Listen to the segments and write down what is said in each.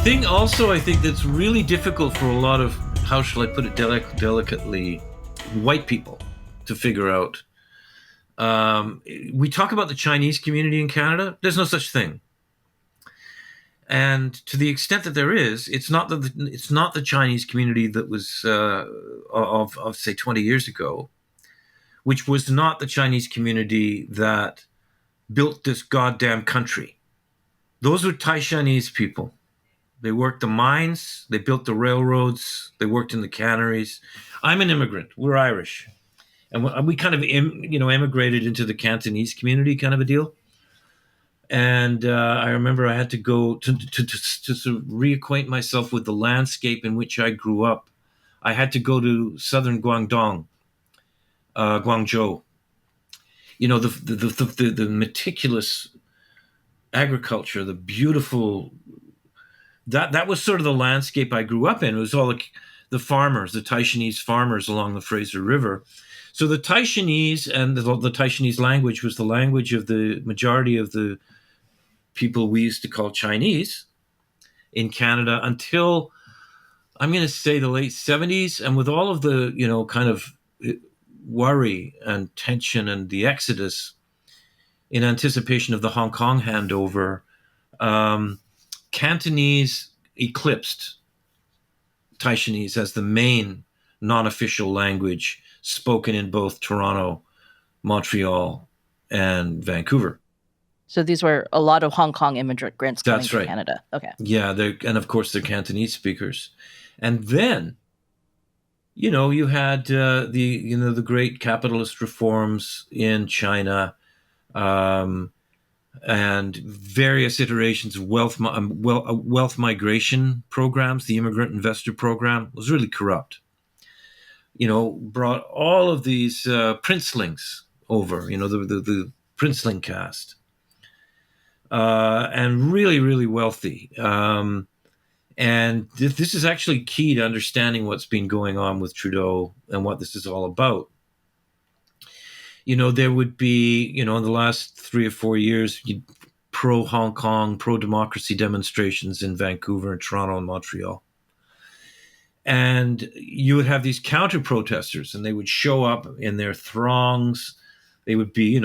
thing also, I think that's really difficult for a lot of, how shall I put it delicately, white people to figure out. We talk about the Chinese community in Canada. There's no such thing. And to the extent that there is, it's not the Chinese community that was of say 20 years ago, which was not the Chinese community that built this goddamn country. Those were Taishanese people. They worked the mines, they built the railroads, they worked in the canneries. I'm an immigrant. We're Irish, and we kind of immigrated into the Cantonese community, kind of a deal. And I remember I had to go to sort of reacquaint myself with the landscape in which I grew up. I had to go to southern Guangdong, Guangzhou. You know, the meticulous agriculture, the beautiful. That was sort of the landscape I grew up in. It was all the farmers, the Taishanese farmers along the Fraser River. So the Taishanese and the Taishanese language was the language of the majority of the people we used to call Chinese in Canada until, I'm going to say, the late 70s. And with all of the, kind of worry and tension and the exodus in anticipation of the Hong Kong handover, Cantonese eclipsed Taishanese as the main non-official language spoken in both Toronto, Montreal, and Vancouver. So these were a lot of Hong Kong immigrants coming to Canada. Okay. Yeah, and of course they're Cantonese speakers. And then, you had the great capitalist reforms in China, and various iterations of wealth migration programs. The immigrant investor program was really corrupt. Brought all of these princelings over, the princeling caste, and really, really wealthy. And this is actually key to understanding what's been going on with Trudeau and what this is all about. There would be, in the last 3 or 4 years, pro-Hong Kong, pro-democracy demonstrations in Vancouver and Toronto and Montreal. And you would have these counter-protesters, and they would show up in their throngs. They would be,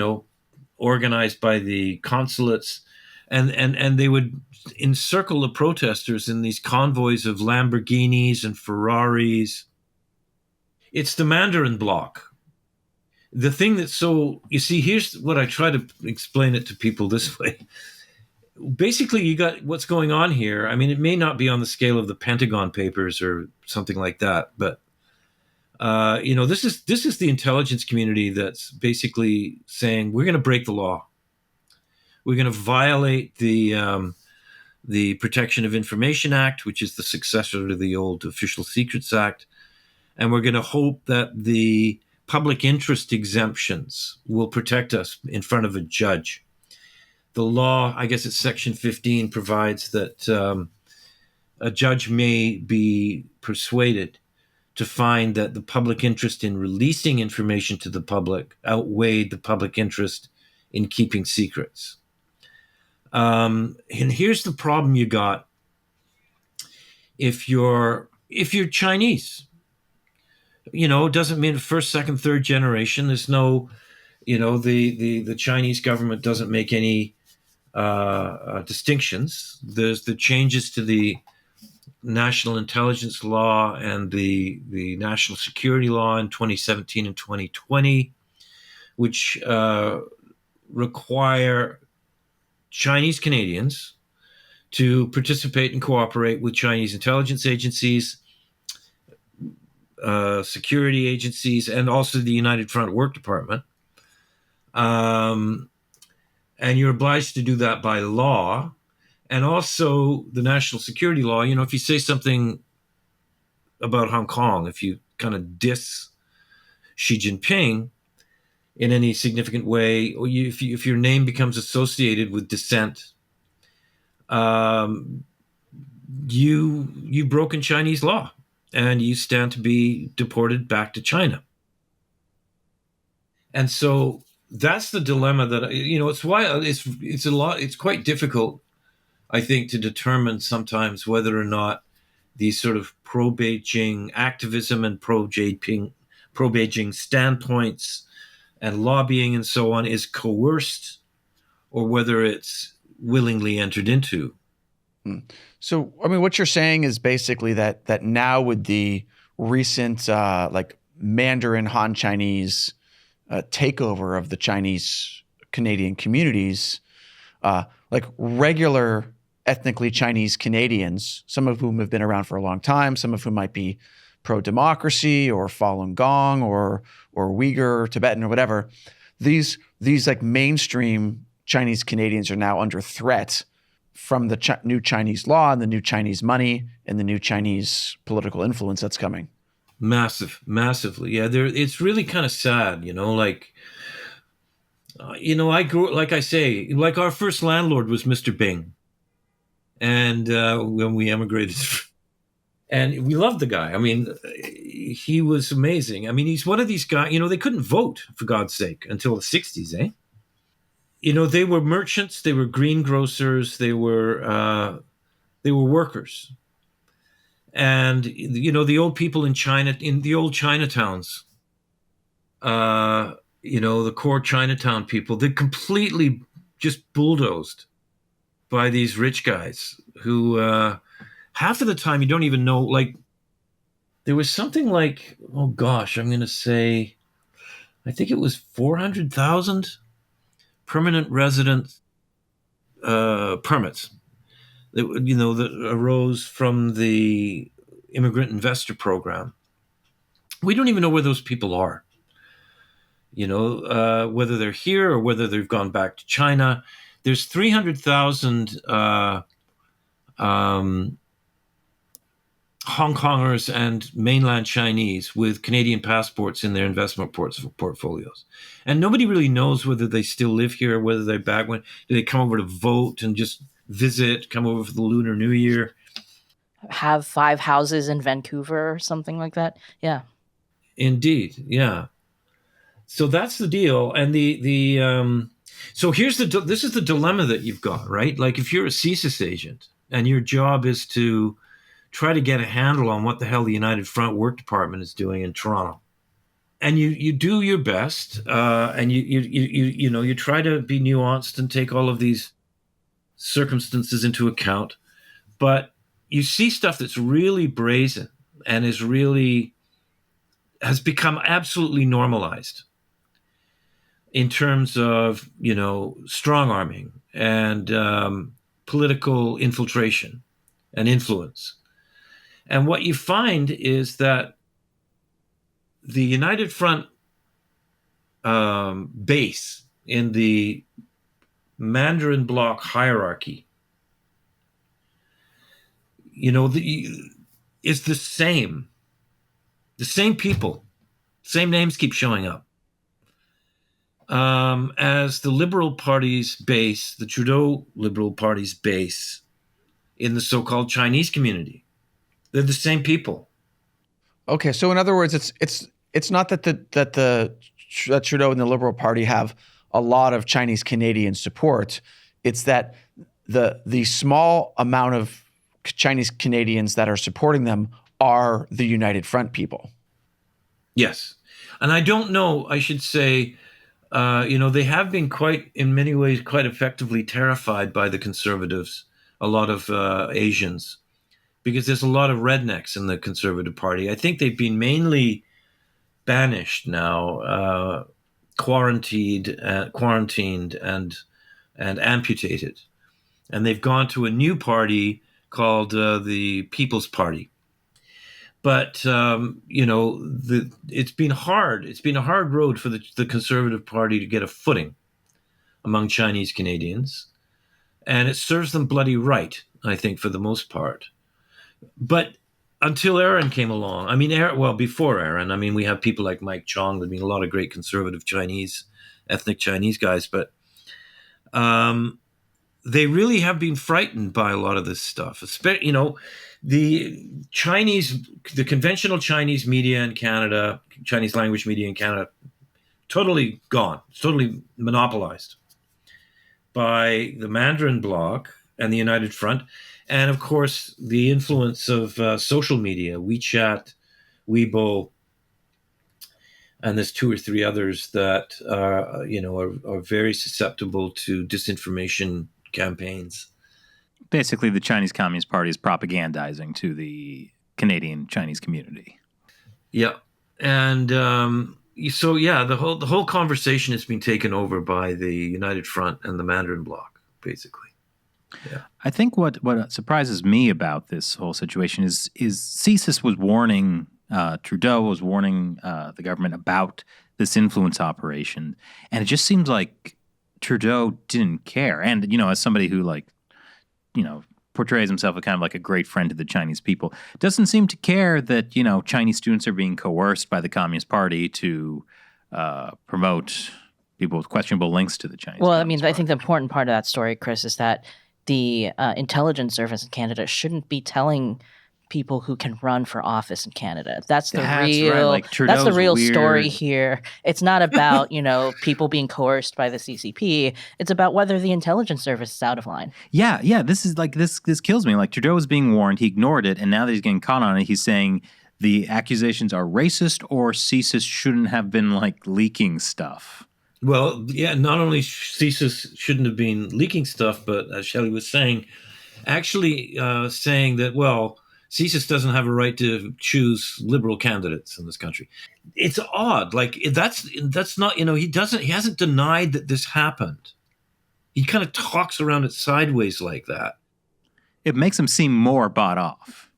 organized by the consulates, and they would encircle the protesters in these convoys of Lamborghinis and Ferraris. It's the Mandarin bloc. The thing that's here's what I try to explain it to people this way. Basically, you got what's going on here. I mean, it may not be on the scale of the Pentagon Papers or something like that, but this is the intelligence community that's basically saying we're going to break the law. We're going to violate the Protection of Information Act, which is the successor to the old Official Secrets Act, and we're going to hope that the public interest exemptions will protect us in front of a judge. The law, I guess it's Section 15, provides that a judge may be persuaded to find that the public interest in releasing information to the public outweighed the public interest in keeping secrets. And here's the problem you got if you're Chinese. It doesn't mean first, second, third generation. There's no, the Chinese government doesn't make any distinctions. There's the changes to the national intelligence law and the national security law in 2017 and 2020, which require Chinese Canadians to participate and cooperate with Chinese intelligence agencies, security agencies, and also the United Front Work Department. And you're obliged to do that by law. And also the national security law, if you say something about Hong Kong, if you kind of diss Xi Jinping in any significant way, or if your name becomes associated with dissent, you've broken Chinese law and you stand to be deported back to China. And so that's the dilemma that, it's why it's quite difficult I think, to determine sometimes whether or not these sort of pro-Beijing activism and pro-Beijing standpoints and lobbying and so on is coerced or whether it's willingly entered into. So, I mean, what you're saying is basically that now with the recent like Mandarin Han Chinese takeover of the Chinese Canadian communities, like regular ethnically Chinese Canadians, some of whom have been around for a long time, some of whom might be pro-democracy or Falun Gong or Uyghur or Tibetan or whatever, these like mainstream Chinese Canadians are now under threat from the new Chinese law and the new Chinese money and the new Chinese political influence that's coming. Massively. Yeah, it's really kind of sad, like, I grew, like I say, like our first landlord was Mr. Bing. And when we emigrated, and we loved the guy. I mean, he was amazing. I mean, he's one of these guys, they couldn't vote, for God's sake, until the 60s, eh? They were merchants, they were greengrocers, they were workers. And, the old people in China, in the old Chinatowns, the core Chinatown people, they're completely just bulldozed by these rich guys who half of the time you don't even know, like, there was something like, oh gosh, I'm going to say, I think it was 400,000 permanent resident permits that arose from the immigrant investor program. We don't even know where those people are. Whether they're here or whether they've gone back to China. There's 300,000 Hong Kongers and mainland Chinese with Canadian passports in their investment portfolios. And nobody really knows whether they still live here, whether they're back. When do they come over to vote and just visit, come over for the Lunar New Year? Have 5 houses in Vancouver or something like that. Yeah. Indeed. Yeah. So that's the deal. And so this is the dilemma that you've got, right? Like if you're a CSIS agent and your job is to try to get a handle on what the hell the United Front Work Department is doing in Toronto, and you do your best, and you try to be nuanced and take all of these circumstances into account, but you see stuff that's really brazen and has become absolutely normalized in terms of strong arming and political infiltration and influence. And what you find is that the United Front base in the Mandarin bloc hierarchy, is the same. The same people, same names keep showing up. As the Liberal Party's base, the Trudeau Liberal Party's base in the so-called Chinese community. They're the same people. Okay, so in other words, it's not that that Trudeau and the Liberal Party have a lot of Chinese Canadian support. It's that the small amount of Chinese Canadians that are supporting them are the United Front people. Yes, and I don't know. I should say, they have been in many ways, quite effectively terrified by the Conservatives. A lot of Asians. Because there's a lot of rednecks in the Conservative Party. I think they've been mainly banished now, quarantined and amputated. And they've gone to a new party called the People's Party. But, it's been hard. It's been a hard road for the Conservative Party to get a footing among Chinese Canadians. And it serves them bloody right, I think, for the most part. But until Aaron came along, before Aaron, we have people like Mike Chong, a lot of great conservative ethnic Chinese guys, but they really have been frightened by a lot of this stuff. The conventional Chinese media in Canada, Chinese language media in Canada, totally gone, totally monopolized by the Mandarin bloc and the United Front, and of course the influence of social media, WeChat, Weibo, and there's two or three others that are very susceptible to disinformation campaigns. Basically, the Chinese Communist Party is propagandizing to the Canadian Chinese community. Yeah, and the whole conversation has been taken over by the United Front and the Mandarin bloc, basically. Yeah. I think what surprises me about this whole situation is CSIS was warning, Trudeau was warning the government about this influence operation, and it just seems like Trudeau didn't care. And as somebody who portrays himself as kind of like a great friend to the Chinese people, doesn't seem to care that Chinese students are being coerced by the Communist Party to promote people with questionable links to the Chinese. Well, Communist Party. I think the important part of that story, Chris, is that the intelligence service in Canada shouldn't be telling people who can run for office in Canada. That's the real. Right. That's the real weird story here. It's not about people being coerced by the CCP. It's about whether the intelligence service is out of line. Yeah. This is this kills me. Like, Trudeau was being warned, he ignored it, and now that he's getting caught on it, he's saying the accusations are racist or CSIS shouldn't have been leaking stuff. Well, yeah, not only CSIS shouldn't have been leaking stuff, but as Shelley was saying, actually saying that, well, CSIS doesn't have a right to choose liberal candidates in this country. It's odd. That's not, he hasn't denied that this happened. He kind of talks around it sideways like that. It makes him seem more bought off.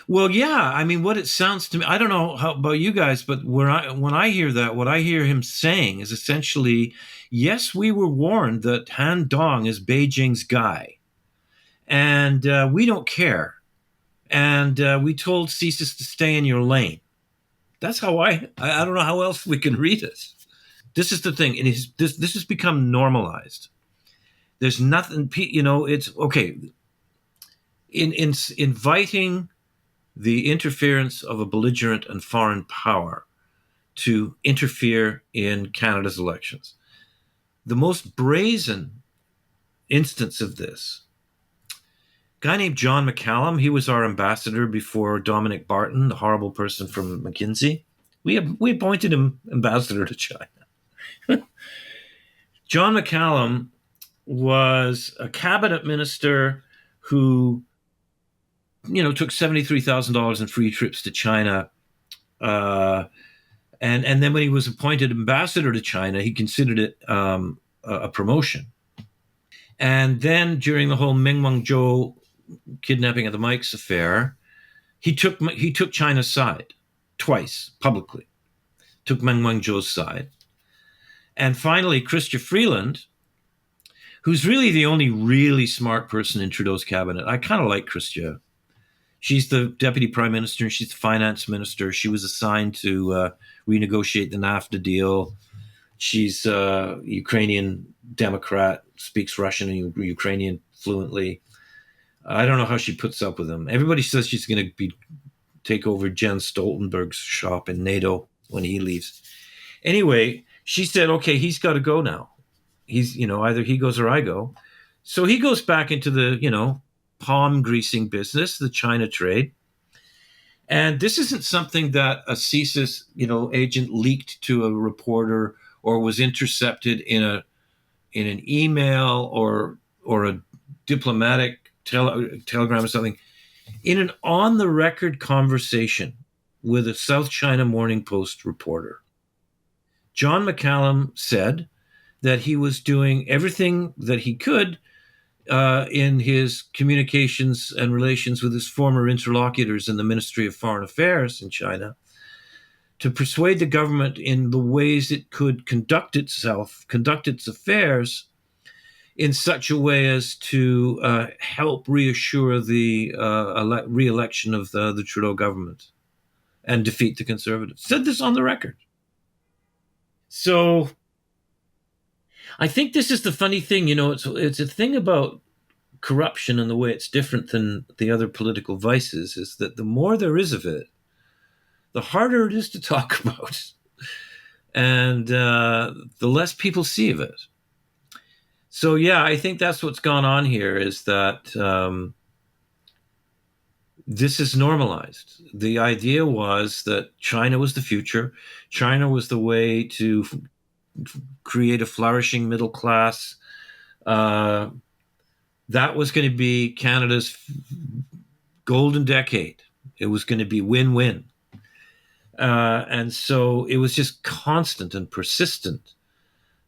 Well, yeah. I mean, what it sounds to me, I don't know how about you guys, but when I hear that, what I hear him saying is essentially, yes, we were warned that Han Dong is Beijing's guy, and we don't care. And we told CSIS to stay in your lane. That's how I don't know how else we can read it. This is the thing. This has become normalized. There's nothing, it's okay. In inviting the interference of a belligerent and foreign power to interfere in Canada's elections. The most brazen instance of this, a guy named John McCallum, he was our ambassador before Dominic Barton, the horrible person from McKinsey. We appointed him ambassador to China. John McCallum was a cabinet minister who took $73,000 in free trips to China. And then when he was appointed ambassador to China, he considered it a promotion. And then during the whole Meng Wanzhou kidnapping of the Mikes affair, he took China's side twice publicly, took Meng Wanzhou's side. And finally, Chrystia Freeland, who's really the only really smart person in Trudeau's cabinet. I kind of like Chrystia. She's the deputy prime minister and she's the finance minister. She was assigned to renegotiate the NAFTA deal. She's a Ukrainian Democrat, speaks Russian and Ukrainian fluently. I don't know how she puts up with him. Everybody says she's going to take over Jens Stoltenberg's shop in NATO when he leaves. Anyway, she said, okay, he's got to go now. He's, either he goes or I go. So he goes back into the, palm greasing business, the China trade. And this isn't something that a CSIS, agent leaked to a reporter or was intercepted in an email or a diplomatic telegram or something. In an on-the-record conversation with a South China Morning Post reporter, John McCallum said that he was doing everything that he could in his communications and relations with his former interlocutors in the Ministry of Foreign Affairs in China to persuade the government in the ways it could conduct its affairs in such a way as to help reassure the re-election of the Trudeau government and defeat the Conservatives. Said this on the record. So I think this is the funny thing, it's a thing about corruption and the way it's different than the other political vices is that the more there is of it, the harder it is to talk about and the less people see of it. So yeah, I think that's what's gone on here is that this is normalized. The idea was that China was the future. China was the way to create a flourishing middle class. That was going to be Canada's golden decade. It was going to be win-win. And so it was just constant and persistent.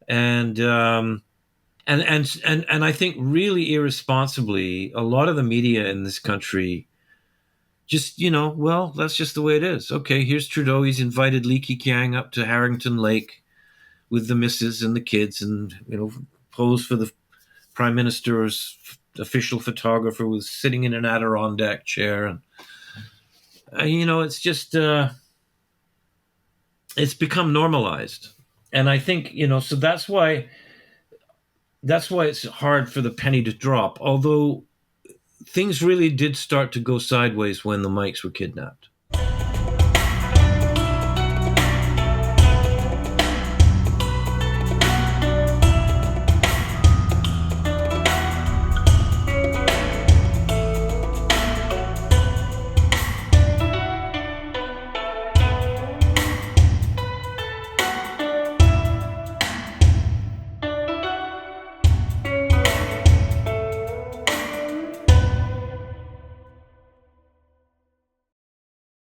And I think really irresponsibly, a lot of the media in this country just, well, that's just the way it is. Okay, here's Trudeau. He's invited Li Keqiang up to Harrington Lake with the missus and the kids and, posed for the prime minister's official photographer was sitting in an Adirondack chair. And, it's just, it's become normalized. And I think, so that's why it's hard for the penny to drop. Although things really did start to go sideways when the Mikes were kidnapped.